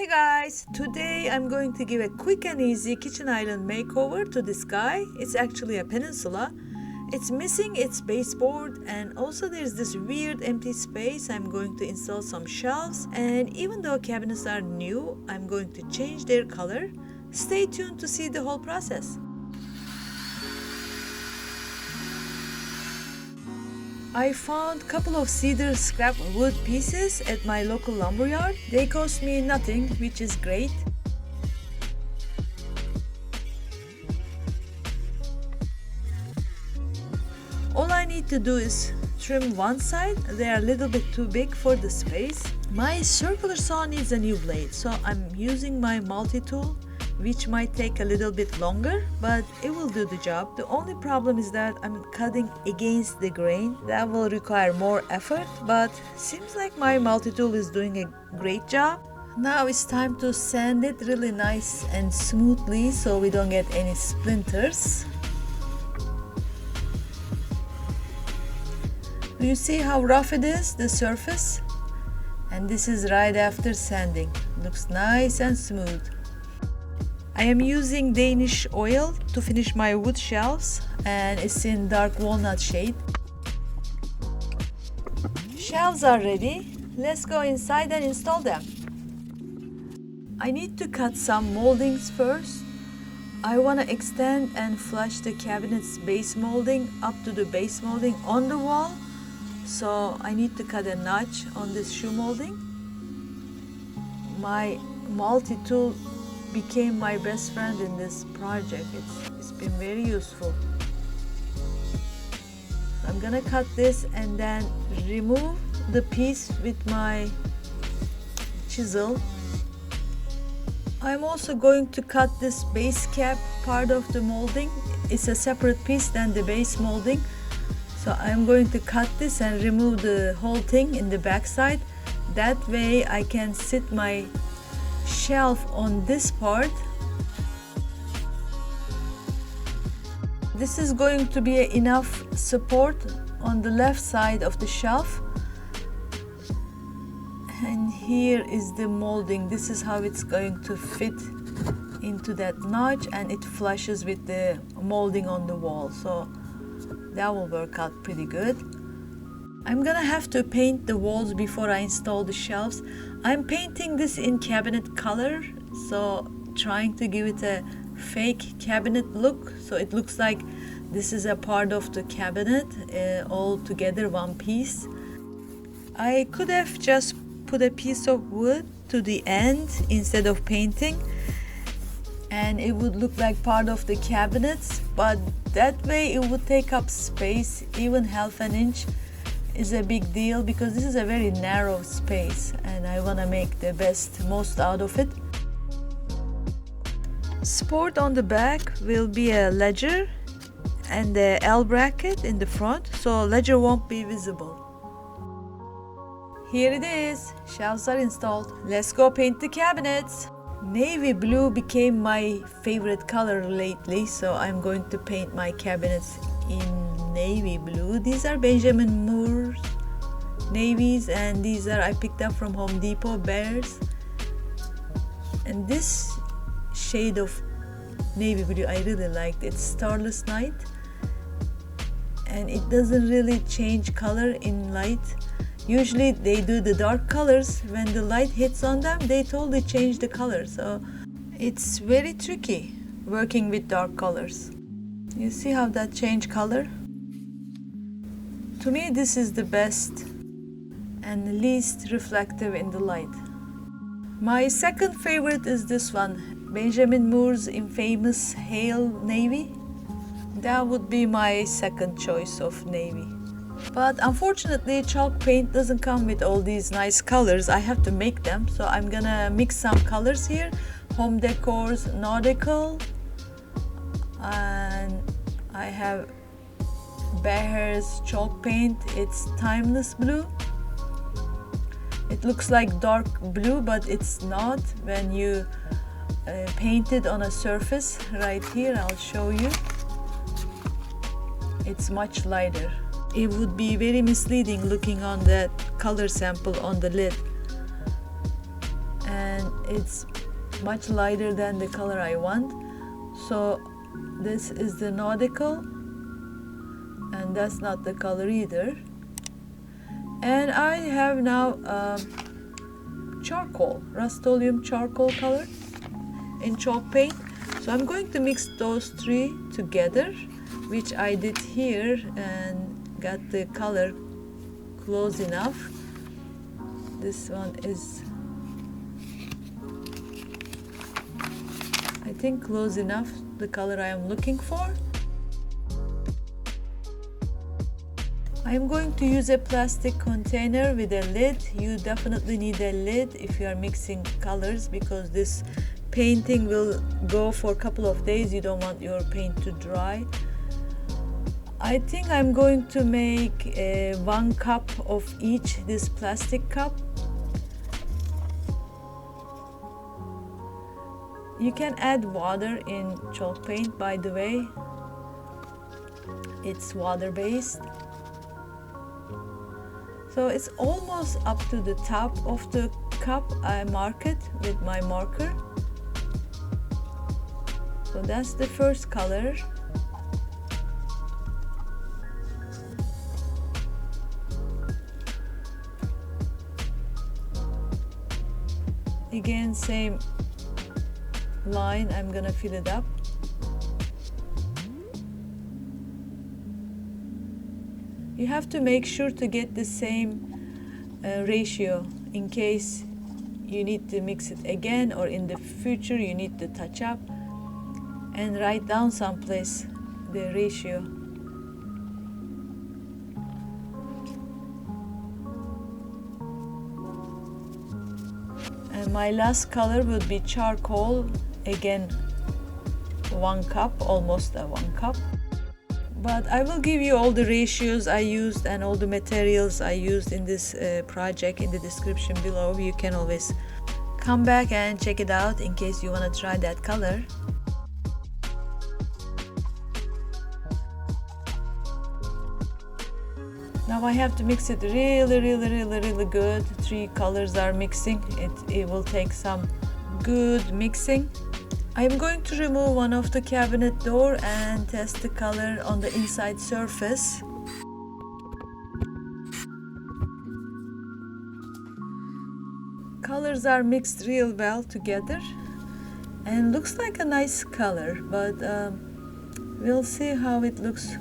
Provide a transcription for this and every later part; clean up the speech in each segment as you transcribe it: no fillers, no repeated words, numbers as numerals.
Hey guys, today I'm going to give a quick and easy kitchen island makeover to this guy. It's actually a peninsula. It's missing its baseboard and also there's this weird empty space. I'm going to install some shelves, and even though cabinets are new, I'm going to change their color. Stay tuned to see the whole process. I found a couple of cedar scrap wood pieces at my local lumberyard. They cost me nothing, which is great. All I need to do is trim one side. They are a little bit too big for the space. My circular saw needs a new blade, so I'm using my multi-tool, which might take a little bit longer, but it will do the job. The only problem is that I'm cutting against the grain. That will require more effort, but seems like my multi-tool is doing a great job. Now it's time to sand it really nice and smoothly so we don't get any splinters. Do you see how rough it is, the surface? And this is right after sanding. Looks nice and smooth. I am using Danish oil to finish my wood shelves, and it's in dark walnut shade. Shelves are ready. Let's go inside and install them. I need to cut some moldings first. I want to extend and flush the cabinet's base molding up to the base molding on the wall. So I need to cut a notch on this shoe molding. My multi-tool became my best friend in this project. It's been very useful. I'm gonna cut this and then remove the piece with my chisel. I'm also going to cut this base cap part of the molding. It's a separate piece than the base molding. So I'm going to cut this and remove the whole thing in the back side. That way I can sit my shelf on this part. This is going to be enough support on the left side of the shelf. And here is the molding. This is how it's going to fit into that notch, and it flushes with the molding on the wall. So that will work out pretty good. I'm gonna have to paint the walls before I install the shelves. I'm painting this in cabinet color, so trying to give it a fake cabinet look, so it looks like this is a part of the cabinet, all together one piece. I could have just put a piece of wood to the end instead of painting, and it would look like part of the cabinets, but that way it would take up space. Even half an inch is a big deal because this is a very narrow space and I want to make the most out of it. Support on the back will be a ledger and the L bracket in the front, so ledger won't be visible. Here it is. Shelves are installed. Let's go paint the cabinets. Navy blue became my favorite color lately, so I'm going to paint my cabinets in navy blue. These are Benjamin Moore's navies, and these are I picked up from Home Depot, Behr's. And this shade of navy blue I really liked. It's Starless Night, and it doesn't really change color in light. Usually they do the dark colors. When the light hits on them, they totally change the color. So it's very tricky working with dark colors. You see how that changed color? To me, this is the best and least reflective in the light. My second favorite is this one, Benjamin Moore's infamous Hail Navy. That would be my second choice of navy. But unfortunately, chalk paint doesn't come with all these nice colors. I have to make them, so I'm gonna mix some colors here. Home Decor's Nautical, and I have Behr's chalk paint. It's Timeless Blue. It looks like dark blue, but it's not when you paint it on a surface. Right here, I'll show you. It's much lighter. It would be very misleading looking on that color sample on the lid. and it's much lighter than the color I want. So this is the Nautical, and that's not the color either. And I have now charcoal, Rust-Oleum charcoal color in chalk paint. So I'm going to mix those three together, which I did here, and got the color close enough. This one is, I think, close enough, the color I am looking for. I am going to use a plastic container with a lid. You definitely need a lid if you are mixing colors, because this painting will go for a couple of days. You don't want your paint to dry. I think I'm going to make 1 cup of each, this plastic cup. You can add water in chalk paint, by the way. It's water-based. So it's almost up to the top of the cup. I mark it with my marker. So that's the first color. Again, same line, I'm gonna fill it up. You have to make sure to get the same ratio in case you need to mix it again, or in the future you need to touch up, and write down someplace the ratio. And my last color would be charcoal, again 1 cup, almost 1 cup. But I will give you all the ratios I used and all the materials I used in this project in the description below. You can always come back and check it out in case you want to try that color. Now I have to mix it really good. 3 colors are mixing. It will take some good mixing. I'm going to remove one of the cabinet door and test the color on the inside surface. Colors are mixed real well together and looks like a nice color, but we'll see how it looks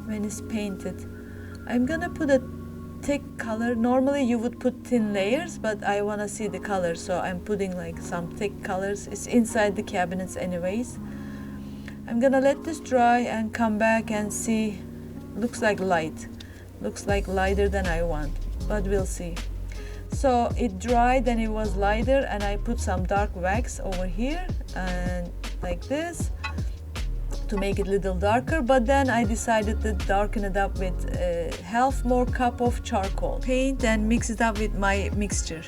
when it's painted. I'm gonna put a thick color. Normally you would put thin layers, but I want to see the color, so I'm putting like some thick colors. It's inside the cabinets anyways. I'm gonna let this dry and come back and see. Looks like light, looks like lighter than I want, but we'll see. So it dried and it was lighter, and I put some dark wax over here and like this to make it a little darker, but then I decided to darken it up with half more cup of charcoal paint and mix it up with my mixture.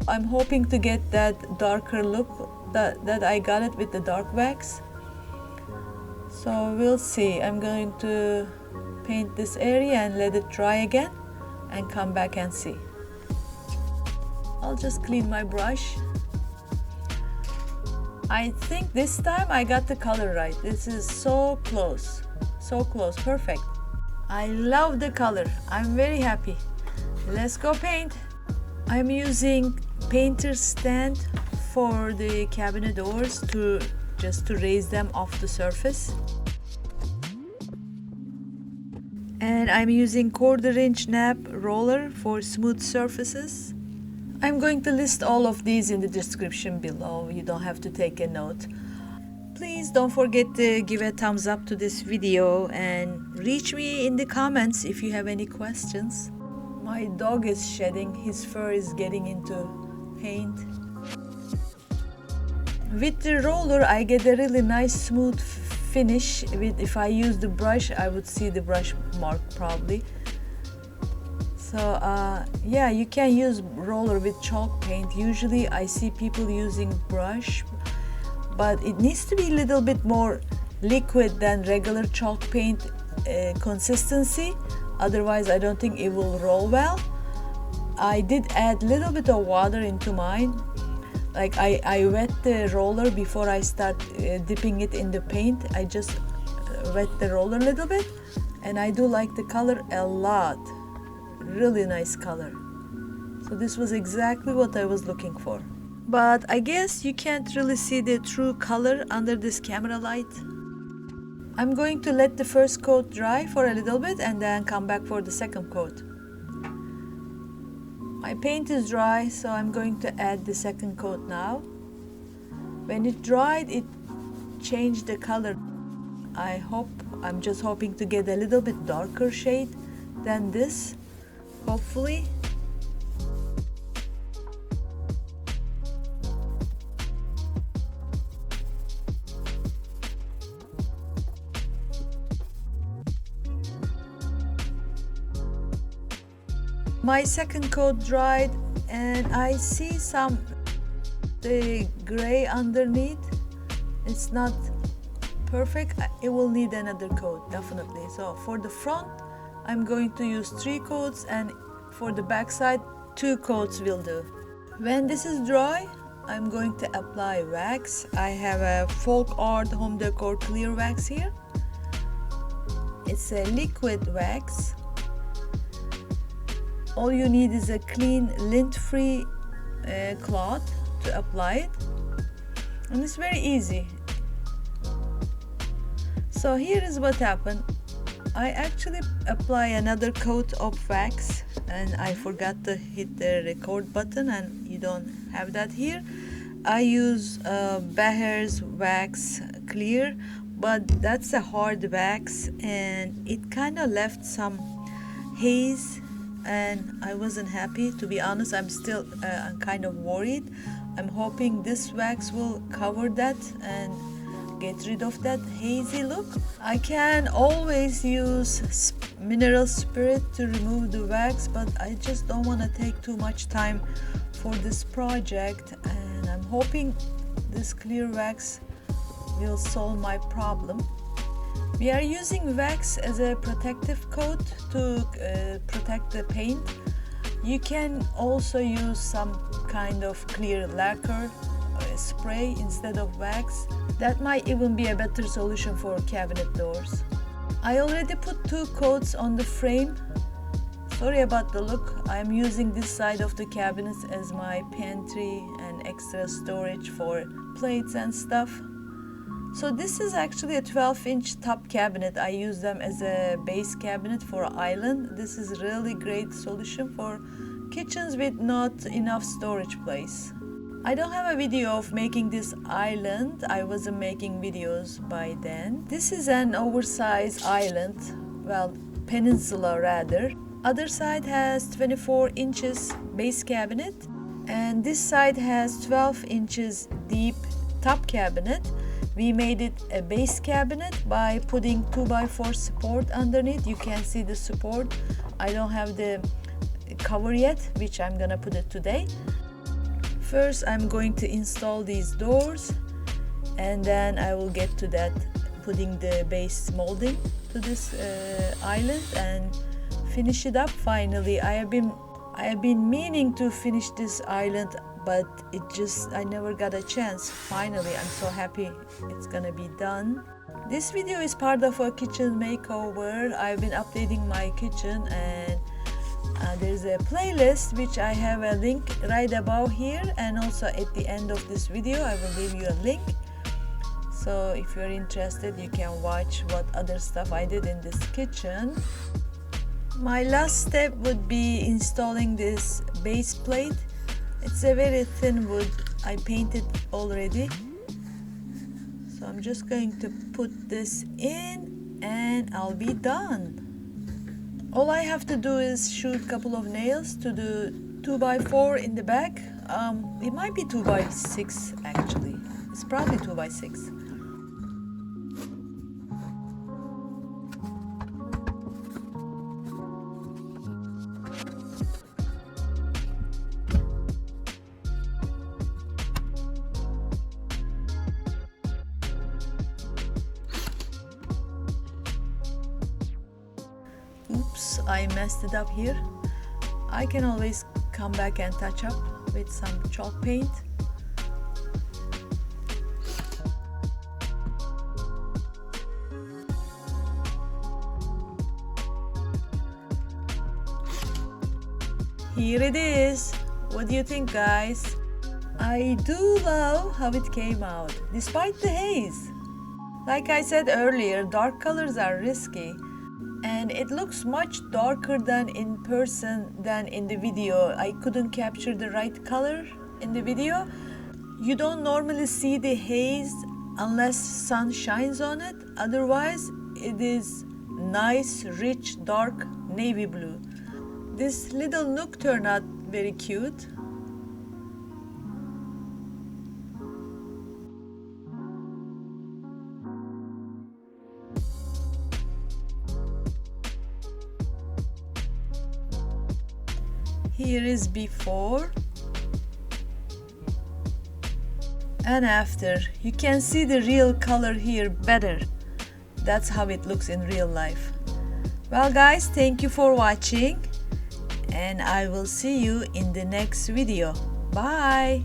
I'm hoping to get that darker look that I got it with the dark wax. So we'll see. I'm going to paint this area and let it dry again and come back and see. I'll just clean my brush. I think this time I got the color right. This is so close, perfect. I love the color. I'm very happy. Let's go paint. I'm using painter's stand for the cabinet doors just to raise them off the surface. And I'm using 1/4" nap roller for smooth surfaces. I'm going to list all of these in the description below. You don't have to take a note. Please don't forget to give a thumbs up to this video and reach me in the comments if you have any questions. My dog is shedding. His fur is getting into paint. With the roller I get a really nice smooth finish. If I use the brush, I would see the brush mark probably. So yeah, you can use roller with chalk paint. Usually I see people using brush, but it needs to be a little bit more liquid than regular chalk paint consistency. otherwise I don't think it will roll well. I did add a little bit of water into mine. Like I wet the roller before I start dipping it in the paint. I just wet the roller a little bit, and I do like the color a lot. Really nice color. So this was exactly what I was looking for. But I guess you can't really see the true color under this camera light. I'm going to let the first coat dry for a little bit and then come back for the second coat. My paint is dry, so I'm going to add the second coat now. When it dried, it changed the color. I'm just hoping to get a little bit darker shade than this, hopefully. My second coat dried and I see some the gray underneath. It's not perfect. It will need another coat, definitely. So for the front, I'm going to use 3 coats, and for the back side, 2 coats will do. When this is dry, I'm going to apply wax. I have a FolkArt Home Decor Clear Wax here. It's a liquid wax. All you need is a clean lint-free cloth to apply it, and it's very easy. So here is what happened. I actually apply another coat of wax, and I forgot to hit the record button, and you don't have that here. I use Behr's Wax Clear, but that's a hard wax and it kind of left some haze, and I wasn't happy, to be honest. I'm still kind of worried. I'm hoping this wax will cover that and get rid of that hazy look. I can always use mineral spirit to remove the wax, but I just don't want to take too much time for this project, and I'm hoping this clear wax will solve my problem. We are using wax as a protective coat to protect the paint. You can also use some kind of clear lacquer spray instead of wax. That might even be a better solution for cabinet doors. I already put 2 coats on the frame. Sorry about the look. I'm using this side of the cabinet as my pantry and extra storage for plates and stuff. So this is actually a 12-inch top cabinet. I use them as a base cabinet for an island. This is really great solution for kitchens with not enough storage place. I don't have a video of making this island. I wasn't making videos by then. This is an oversized island, well, peninsula rather. Other side has 24 inches base cabinet, and this side has 12 inches deep top cabinet. We made it a base cabinet by putting 2x4 support underneath. You can see the support. I don't have the cover yet, which I'm gonna put it today. First, I'm going to install these doors, and then I will get to that, putting the base molding to this island and finish it up finally. I have been meaning to finish this island, but I never got a chance. Finally, I'm so happy it's gonna be done. This video is part of a kitchen makeover. I've been updating my kitchen, and there's a playlist which I have a link right above here, and also at the end of this video I will leave you a link. So if you're interested, you can watch what other stuff I did in this kitchen. My last step would be installing this base plate. It's a very thin wood. I painted already. So I'm just going to put this in and I'll be done. All I have to do is shoot a couple of nails to do 2x4 in the back. It might be 2x6 actually. It's probably 2x6. Oops, I messed it up here. I can always come back and touch up with some chalk paint. Here it is. What do you think, guys? I do love how it came out, despite the haze. Like I said earlier, dark colors are risky, and it looks much darker than in person than in the video. I couldn't capture the right color in the video. You don't normally see the haze unless sun shines on it. Otherwise, it is nice, rich, dark navy blue. This little nook turned out very cute. Here is before and after. You can see the real color here better. That's how it looks in real life. Well guys, thank you for watching, and I will see you in the next video. Bye!